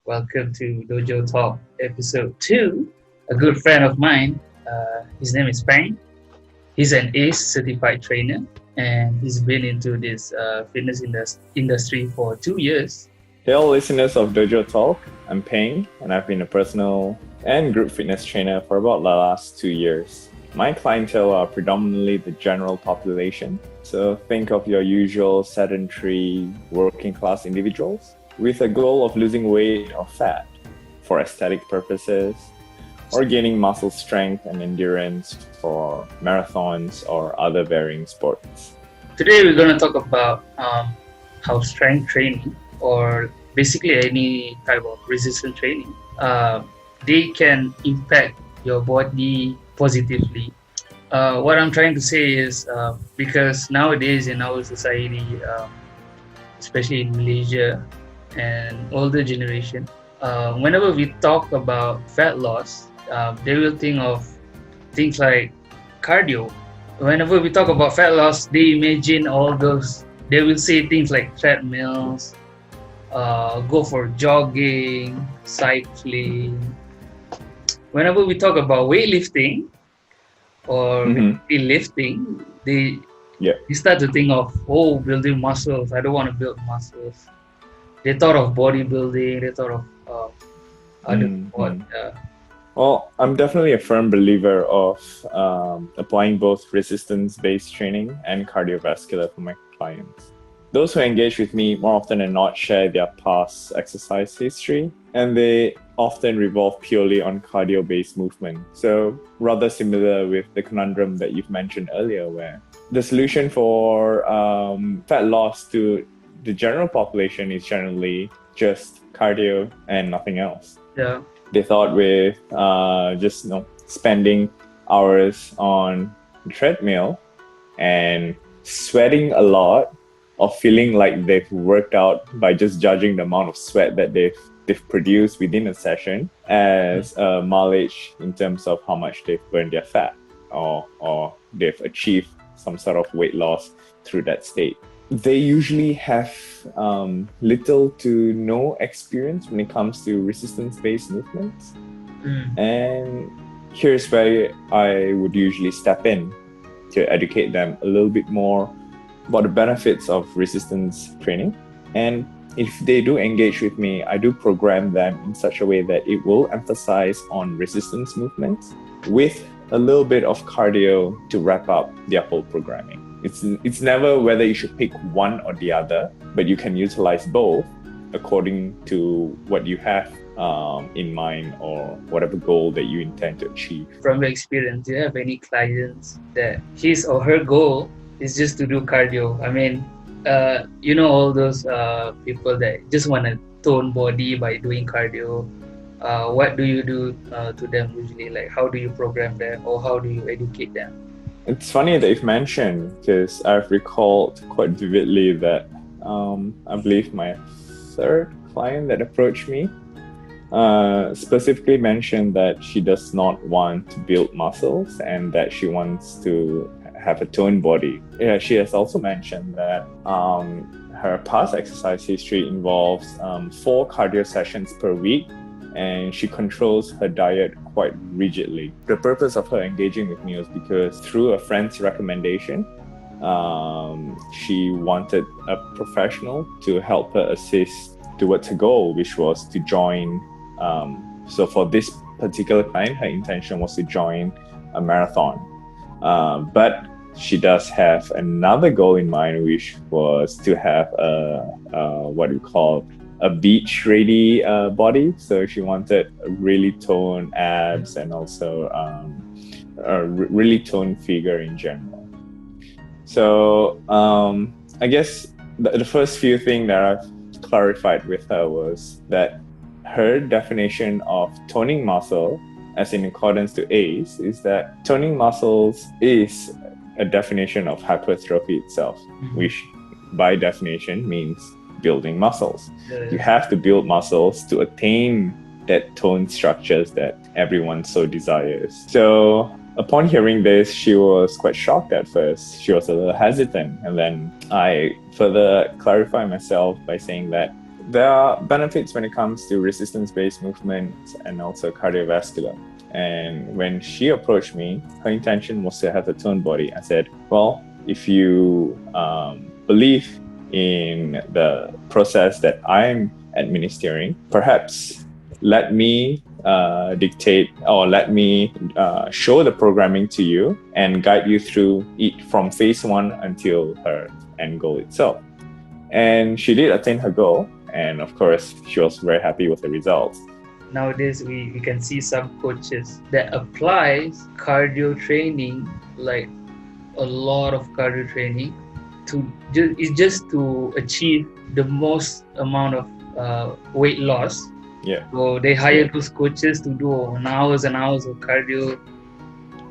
Welcome to Dojo Talk episode 2. A good friend of mine, his name is Peng. He's an ACE certified trainer and he's been into this fitness industry for 2 years. Hey all listeners of Dojo Talk, I'm Peng and I've been a personal and group fitness trainer for about the last 2 years. My clientele are predominantly the general population, so think of your usual sedentary working class individuals with a goal of losing weight or fat for aesthetic purposes or gaining muscle strength and endurance for marathons or other varying sports. Today we're going to talk about how strength training or basically any type of resistance training, they can impact your body positively. What I'm trying to say is because nowadays in our society, especially in Malaysia and older generation, whenever we talk about fat loss, they will think of things like cardio. Whenever we talk about fat loss, they imagine all those, they will say things like treadmills, go for jogging, cycling. Whenever we talk about weightlifting or lifting, they start to think of, building muscles. I don't want to build muscles. They thought of bodybuilding, they thought of other sport. Well, I'm definitely a firm believer of applying both resistance-based training and cardiovascular for my clients. Those who engage with me more often than not share their past exercise history, and they often revolve purely on cardio-based movement. So rather similar with the conundrum that you've mentioned earlier, where the solution for fat loss to the general population is generally just cardio and nothing else. Yeah. They thought with just spending hours on the treadmill and sweating a lot or feeling like they've worked out by just judging the amount of sweat that they've produced within a session as mileage in terms of how much they've burned their fat or they've achieved some sort of weight loss through that state. They usually have little to no experience when it comes to resistance-based movements. And here's where I would usually step in to educate them a little bit more about the benefits of resistance training. And if they do engage with me, I do program them in such a way that it will emphasize on resistance movements with a little bit of cardio to wrap up their whole programming. It's never whether you should pick one or the other, but you can utilize both according to what you have in mind or whatever goal that you intend to achieve. From your experience, do you have any clients that his or her goal is just to do cardio? I mean, all those people that just want to tone body by doing cardio. What do you do to them usually? Like, how do you program them or how do you educate them? It's funny that you've mentioned, because I've recalled quite vividly that I believe my third client that approached me specifically mentioned that she does not want to build muscles and that she wants to have a toned body. Yeah, she has also mentioned that her past exercise history involves 4 cardio sessions per week, and she controls her diet quite rigidly. The purpose of her engaging with me was because through a friend's recommendation, she wanted a professional to help her assist towards her goal, which was to join. So for this particular client, her intention was to join a marathon. But she does have another goal in mind, which was to have what we call a beach ready body. So she wanted a really toned abs and also a really toned figure in general. So I guess the first few things that I've clarified with her was that her definition of toning muscle, as in accordance to ACE, is that toning muscles is a definition of hypertrophy itself, which by definition means building muscles. You have to build muscles to attain that toned structures that everyone so desires. So upon hearing this, she was quite shocked at first. She was a little hesitant. And then I further clarified myself by saying that there are benefits when it comes to resistance-based movements and also cardiovascular. And when she approached me, her intention was to have a toned body. I said, well, if you believe in the process that I'm administering, perhaps let me dictate or let me show the programming to you and guide you through it from phase 1 until her end goal itself. And she did attain her goal. And of course, she was very happy with the results. Nowadays, we can see some coaches that applies cardio training, like a lot of cardio training, just to achieve the most amount of weight loss. Yeah. So they hire those coaches to do hours and hours of cardio.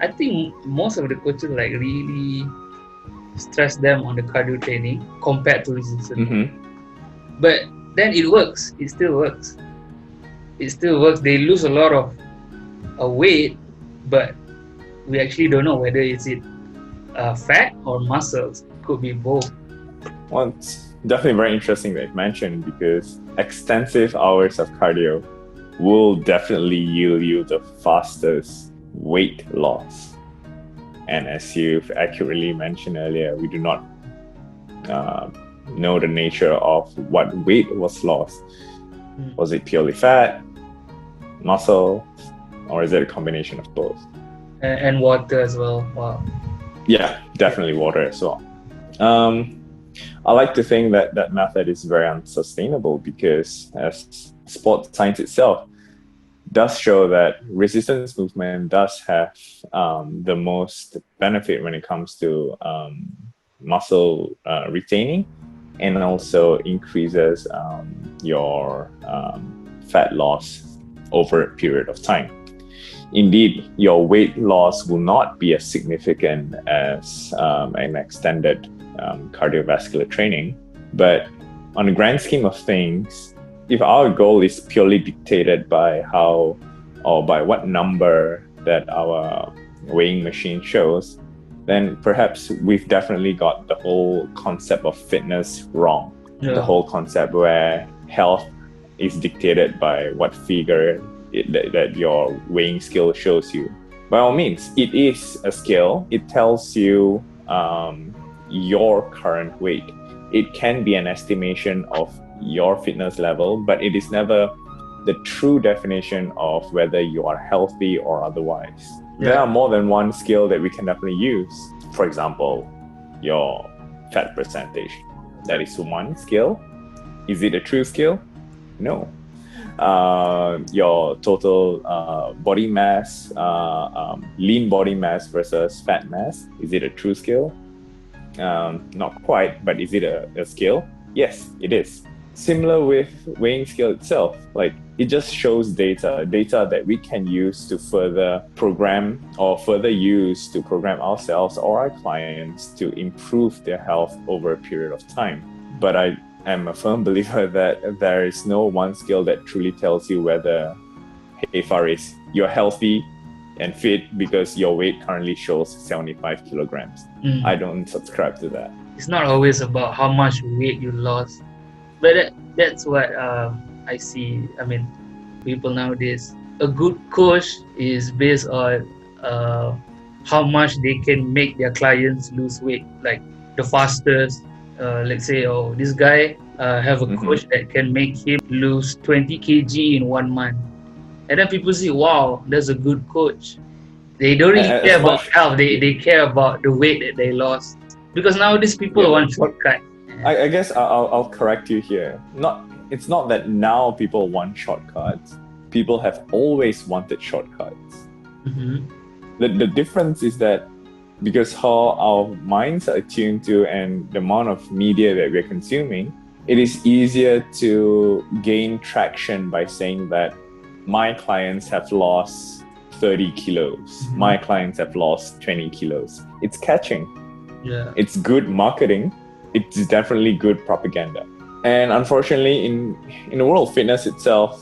I think most of the coaches like really stress them on the cardio training compared to resistance. But then it works. It still works. They lose a lot of weight, but we actually don't know whether it's fat or muscles. Could be both. Well, it's definitely very interesting that you mentioned, because extensive hours of cardio will definitely yield you the fastest weight loss. And as you've accurately mentioned earlier, we do not know the nature of what weight was lost. Was it purely fat, muscle, or is it a combination of both? And water as well. Wow. Yeah, definitely water as well. I like to think that that method is very unsustainable, because as sports science itself does show that resistance movement does have the most benefit when it comes to muscle retaining, and also increases your fat loss over a period of time. Indeed, your weight loss will not be as significant as an extended cardiovascular training. But on the grand scheme of things, if our goal is purely dictated by how or by what number that our weighing machine shows, then perhaps we've definitely got the whole concept of fitness wrong. Yeah. The whole concept where health is dictated by what figure that your weighing scale shows you. By all means, it is a scale. It tells you your current weight. It can be an estimation of your fitness level, but it is never the true definition of whether you are healthy or otherwise. Yeah. There are more than one scale that we can definitely use. For example, your fat percentage. That is one scale. Is it a true scale? No. Your total body mass, lean body mass versus fat mass. Is it a true scale? Not quite, but is it a scale? Yes, it is. Similar with weighing scale itself, like it just shows data that we can use to further program or further use to program ourselves or our clients to improve their health over a period of time. But I am a firm believer that there is no one scale that truly tells you whether, hey Faris, you're healthy and fit because your weight currently shows 75 kilograms. I don't subscribe to that. It's not always about how much weight you lost, but that's what I see. I mean, people nowadays, a good coach is based on how much they can make their clients lose weight, like the fastest. Let's say, oh, this guy have a coach that can make him lose 20 kg in 1 month. And then people say, wow, that's a good coach. They don't really care about health. They care about the weight that they lost. Because nowadays people want shortcut. I guess I'll correct you here. It's not that now people want shortcuts. People have always wanted shortcuts. The difference is that because how our minds are attuned to and the amount of media that we're consuming, it is easier to gain traction by saying that my clients have lost 30 kilos. My clients have lost 20 kilos. It's catching. Yeah. It's good marketing. It's definitely good propaganda. And unfortunately, in the world of fitness itself,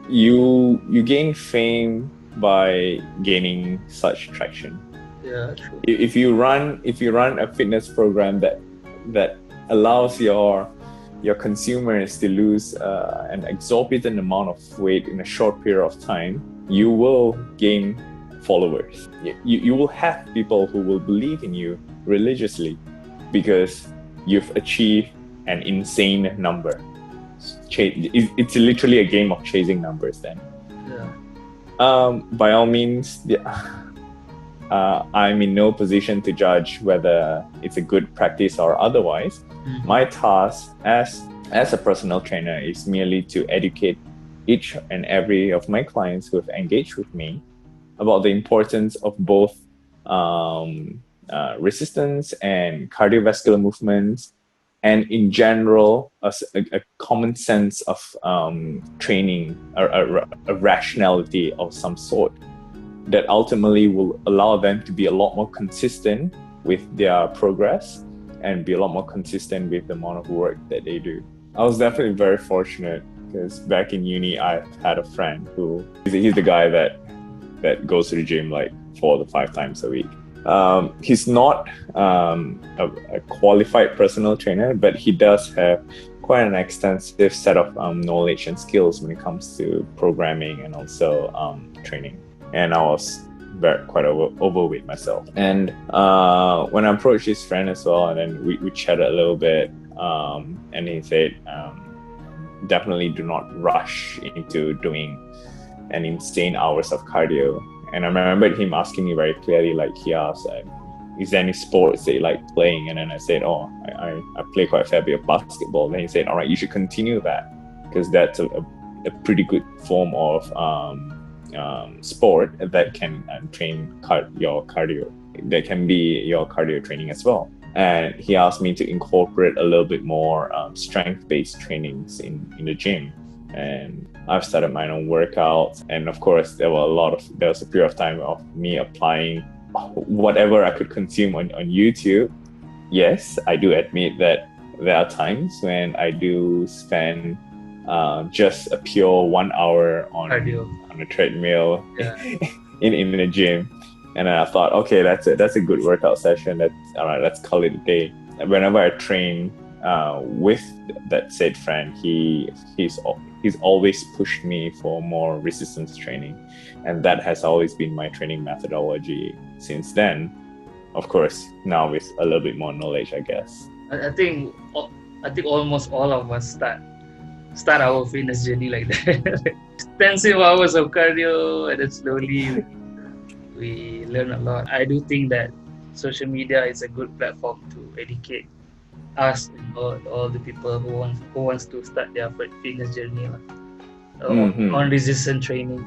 you gain fame by gaining such traction. Yeah, true. If you run a fitness program that allows your your consumers to lose an exorbitant amount of weight in a short period of time, you will gain followers. You will have people who will believe in you religiously because you've achieved an insane number. It's literally a game of chasing numbers then. Yeah. By all means, I'm in no position to judge whether it's a good practice or otherwise. Mhm. My task as a personal trainer is merely to educate each and every of my clients who have engaged with me about the importance of both resistance and cardiovascular movements, and in general, a common sense of training, a rationality of some sort that ultimately will allow them to be a lot more consistent with their progress and be a lot more consistent with the amount of work that they do. I was definitely very fortunate because back in uni, I had a friend who he's the guy that goes to the gym like 4 to 5 times a week. He's not a qualified personal trainer, but he does have quite an extensive set of knowledge and skills when it comes to programming and also training. And I was quite overweight myself. And when I approached his friend as well, and then we chatted a little bit, and he said, definitely do not rush into doing an insane hours of cardio. And I remember him asking me very clearly, like he asked, is there any sports that you like playing? And then I said, oh, I play quite a fair bit of basketball. Then he said, all right, you should continue that because that's a pretty good form of sport that can train your cardio. That can be your cardio training as well. And he asked me to incorporate a little bit more strength-based trainings in the gym. And I've started my own workouts. And of course, there was a period of time of me applying whatever I could consume on YouTube. Yes, I do admit that there are times when I do spend just a pure 1 hour on a treadmill in the gym. And then I thought, okay, that's a good workout session. That's all right, let's call it a day. Whenever I train with that said friend, he's always pushed me for more resistance training, and that has always been my training methodology since then. Of course, now with a little bit more knowledge, I guess. I think almost all of us start our fitness journey like that. Extensive hours of cardio, and then slowly we learn a lot. I do think that social media is a good platform to educate us and all the people who wants to start their fitness journey on resistance training.